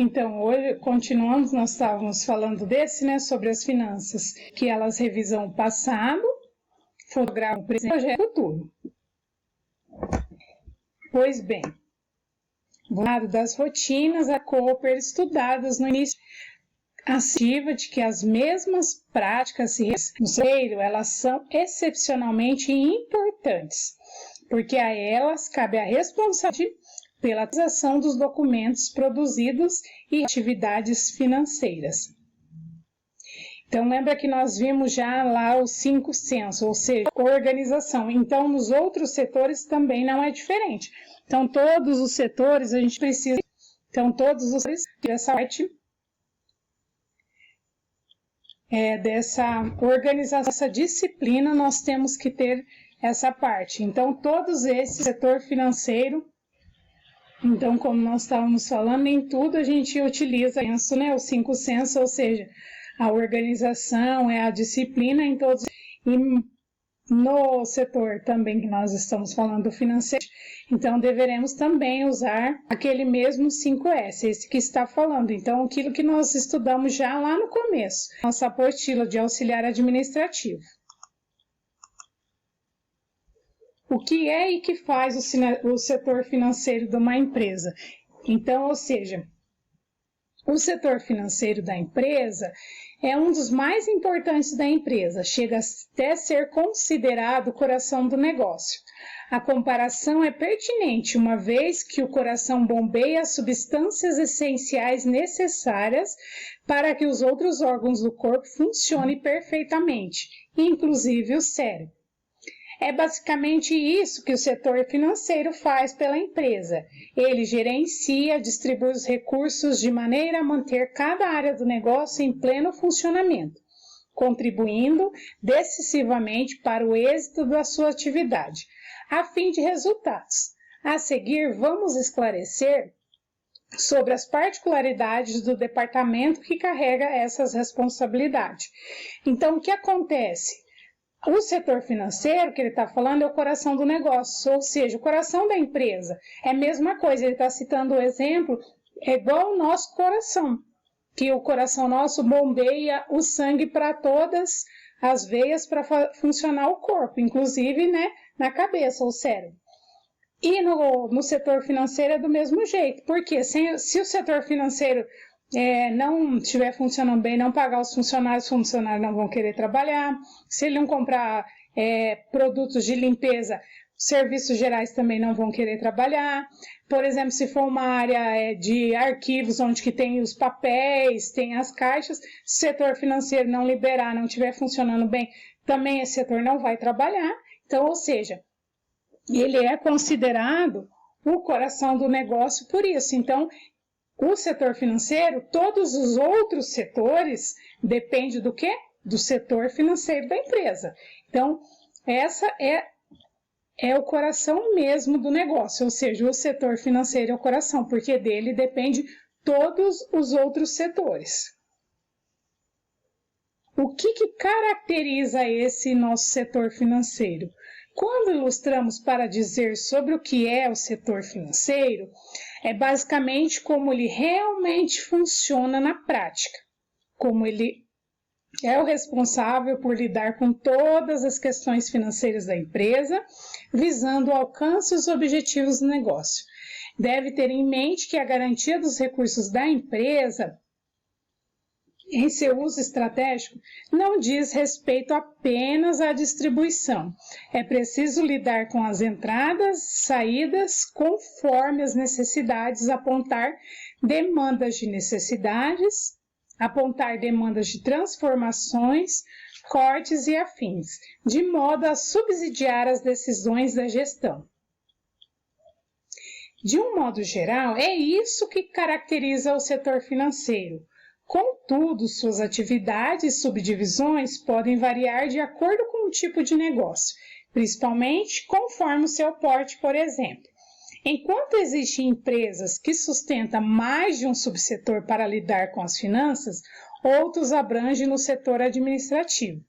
Então, hoje, continuamos, nós estávamos falando sobre as finanças, que elas revisam o passado, fotografam o presente e projetam o futuro. Pois bem, do lado das rotinas, a Cooper estudadas no início, ativa de que as mesmas práticas no financeiro, elas são excepcionalmente importantes, porque a elas cabe a responsabilidade pela atualização dos documentos produzidos e atividades financeiras. Então, lembra que nós vimos já lá os 5 censos, ou seja, organização. Então, nos outros setores também não é diferente. Então, todos os setores a gente precisa. Então, todos os setores dessa parte dessa organização, essa disciplina, nós temos que ter essa parte. Então, todos esse setor financeiro. Então, como nós estávamos falando, em tudo a gente utiliza isso, né? Os 5 censos, ou seja, a organização, a disciplina em todos. E no setor também que nós estamos falando do financeiro, então deveremos também usar aquele mesmo 5S, esse que está falando. Então, aquilo que nós estudamos já lá no começo, nossa apostila de auxiliar administrativo. O que é e que faz o setor financeiro de uma empresa? Então, ou seja, o setor financeiro da empresa é um dos mais importantes da empresa, chega até ser considerado o coração do negócio. A comparação é pertinente, uma vez que o coração bombeia as substâncias essenciais necessárias para que os outros órgãos do corpo funcionem perfeitamente, inclusive o cérebro. É basicamente isso que o setor financeiro faz pela empresa. Ele gerencia, distribui os recursos de maneira a manter cada área do negócio em pleno funcionamento, contribuindo decisivamente para o êxito da sua atividade, a fim de resultados. A seguir, vamos esclarecer sobre as particularidades do departamento que carrega essas responsabilidades. Então, o que acontece? O setor financeiro que ele está falando é o coração do negócio, ou seja, o coração da empresa. É a mesma coisa, ele está citando o exemplo, é igual o nosso coração, que o coração nosso bombeia o sangue para todas as veias para funcionar o corpo, inclusive, né, na cabeça, o cérebro. E no setor financeiro é do mesmo jeito, porque se o setor financeiro não estiver funcionando bem, não pagar os funcionários não vão querer trabalhar. Se ele não comprar produtos de limpeza, serviços gerais também não vão querer trabalhar. Por exemplo, se for uma área de arquivos, onde que tem os papéis, tem as caixas, se o setor financeiro não liberar, não estiver funcionando bem, também esse setor não vai trabalhar. Então, ou seja, ele é considerado o coração do negócio por isso. Então, o setor financeiro, todos os outros setores, depende do quê? Do setor financeiro da empresa. Então, essa é o coração mesmo do negócio, ou seja, o setor financeiro é o coração, porque dele depende todos os outros setores. O que caracteriza esse nosso setor financeiro? Quando ilustramos para dizer sobre o que é o setor financeiro, é basicamente como ele realmente funciona na prática, como ele é o responsável por lidar com todas as questões financeiras da empresa, visando o alcance dos objetivos do negócio. Deve ter em mente que a garantia dos recursos da empresa em seu uso estratégico, não diz respeito apenas à distribuição. É preciso lidar com as entradas, saídas, conforme as necessidades, apontar demandas de necessidades, apontar demandas de transformações, cortes e afins, de modo a subsidiar as decisões da gestão. De um modo geral, é isso que caracteriza o setor financeiro. Contudo, suas atividades e subdivisões podem variar de acordo com o tipo de negócio, principalmente conforme o seu porte, por exemplo. Enquanto existem empresas que sustentam mais de um subsetor para lidar com as finanças, outros abrangem no setor administrativo.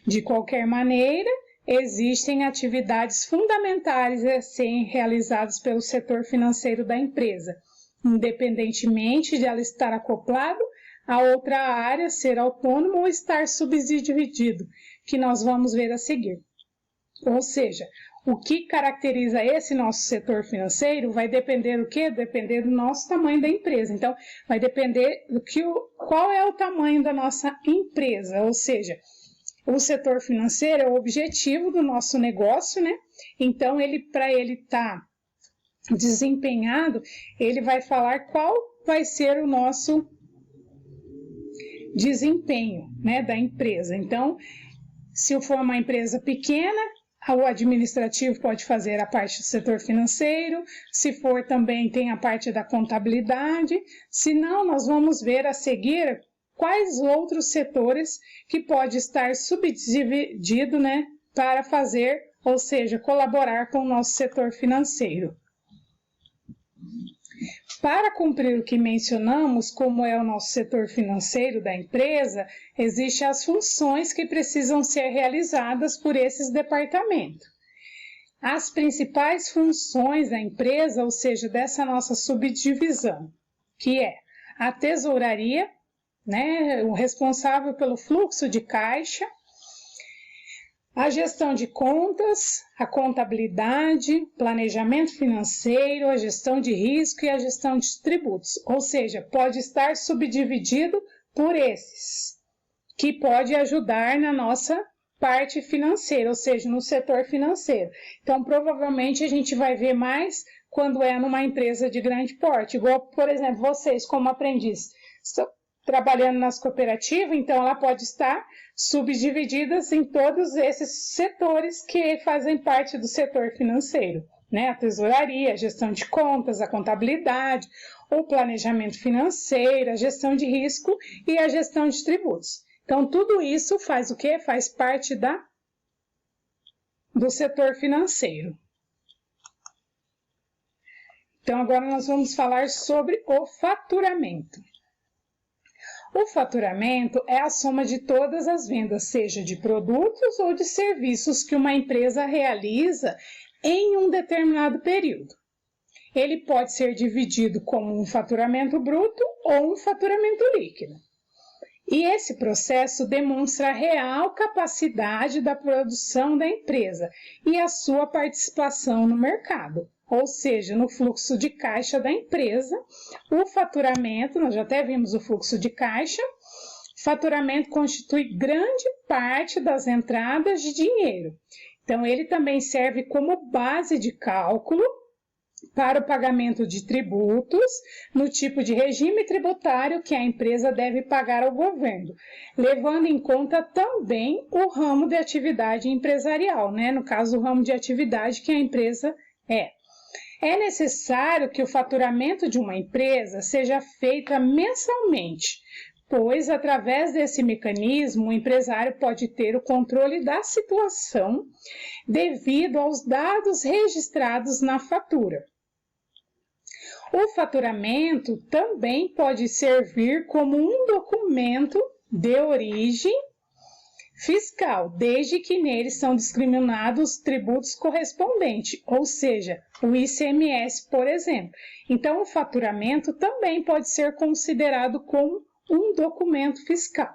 De qualquer maneira, existem atividades fundamentais a serem realizadas pelo setor financeiro da empresa, independentemente de ela estar acoplado a outra área, ser autônomo ou estar subdividido, que nós vamos ver a seguir. Ou seja, o que caracteriza esse nosso setor financeiro vai depender do quê? Depender do nosso tamanho da empresa. Então, vai depender qual é o tamanho da nossa empresa, ou seja, o setor financeiro é o objetivo do nosso negócio, né? Então, para ele estar desempenhado, ele vai falar qual vai ser o nosso desempenho, né, da empresa. Então, se for uma empresa pequena, o administrativo pode fazer a parte do setor financeiro, se for também tem a parte da contabilidade, se não, nós vamos ver a seguir quais outros setores que pode estar subdividido, né, para fazer, ou seja, colaborar com o nosso setor financeiro. Para cumprir o que mencionamos, como é o nosso setor financeiro da empresa, existem as funções que precisam ser realizadas por esses departamentos. As principais funções da empresa, ou seja, dessa nossa subdivisão, que é a tesouraria, né, o responsável pelo fluxo de caixa, a gestão de contas, a contabilidade, planejamento financeiro, a gestão de risco e a gestão de tributos. Ou seja, pode estar subdividido por esses, que pode ajudar na nossa parte financeira, ou seja, no setor financeiro. Então, provavelmente a gente vai ver mais quando é numa empresa de grande porte. Igual, por exemplo, vocês como aprendiz estão trabalhando nas cooperativas, então ela pode estar subdivididas em todos esses setores que fazem parte do setor financeiro, né? A tesouraria, a gestão de contas, a contabilidade, o planejamento financeiro, a gestão de risco e a gestão de tributos. Então, tudo isso faz o quê? Faz parte do setor financeiro. Então, agora nós vamos falar sobre o faturamento. O faturamento é a soma de todas as vendas, seja de produtos ou de serviços que uma empresa realiza em um determinado período. Ele pode ser dividido como um faturamento bruto ou um faturamento líquido. E esse processo demonstra a real capacidade da produção da empresa e a sua participação no mercado. Ou seja, no fluxo de caixa da empresa, o faturamento, nós já até vimos o fluxo de caixa, faturamento constitui grande parte das entradas de dinheiro. Então, ele também serve como base de cálculo para o pagamento de tributos no tipo de regime tributário que a empresa deve pagar ao governo, levando em conta também o ramo de atividade empresarial, né? No caso, o ramo de atividade que a empresa é. É necessário que o faturamento de uma empresa seja feito mensalmente, pois, através desse mecanismo, o empresário pode ter o controle da situação devido aos dados registrados na fatura. O faturamento também pode servir como um documento de origem fiscal, desde que nele são discriminados os tributos correspondentes, ou seja, o ICMS, por exemplo. Então, o faturamento também pode ser considerado como um documento fiscal.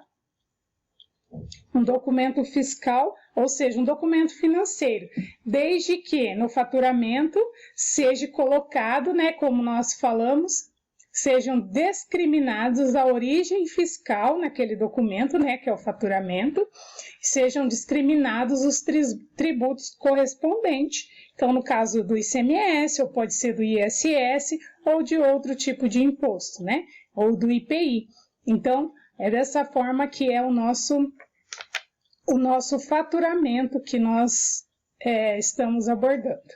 Um documento fiscal, ou seja, um documento financeiro, desde que no faturamento seja colocado, né, como nós falamos, sejam discriminados a origem fiscal naquele documento, né, que é o faturamento, sejam discriminados os tributos correspondentes. Então, no caso do ICMS, ou pode ser do ISS, ou de outro tipo de imposto, né, ou do IPI. Então, é dessa forma que é o nosso faturamento que nós estamos abordando.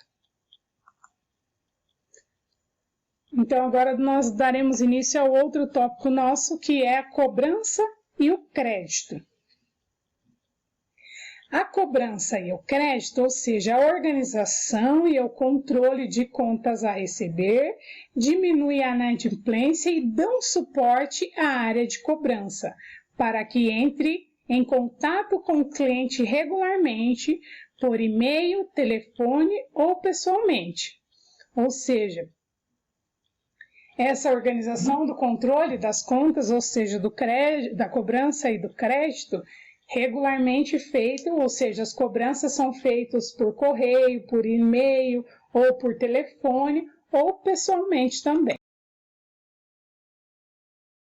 Então, agora nós daremos início ao outro tópico nosso, que é a cobrança e o crédito. A cobrança e o crédito, ou seja, a organização e o controle de contas a receber, diminui a inadimplência e dão suporte à área de cobrança, para que entre em contato com o cliente regularmente, por e-mail, telefone ou pessoalmente. Ou seja, essa organização do controle das contas, ou seja, do crédito, da cobrança e do crédito, regularmente feito, ou seja, as cobranças são feitas por correio, por e-mail, ou por telefone, ou pessoalmente também.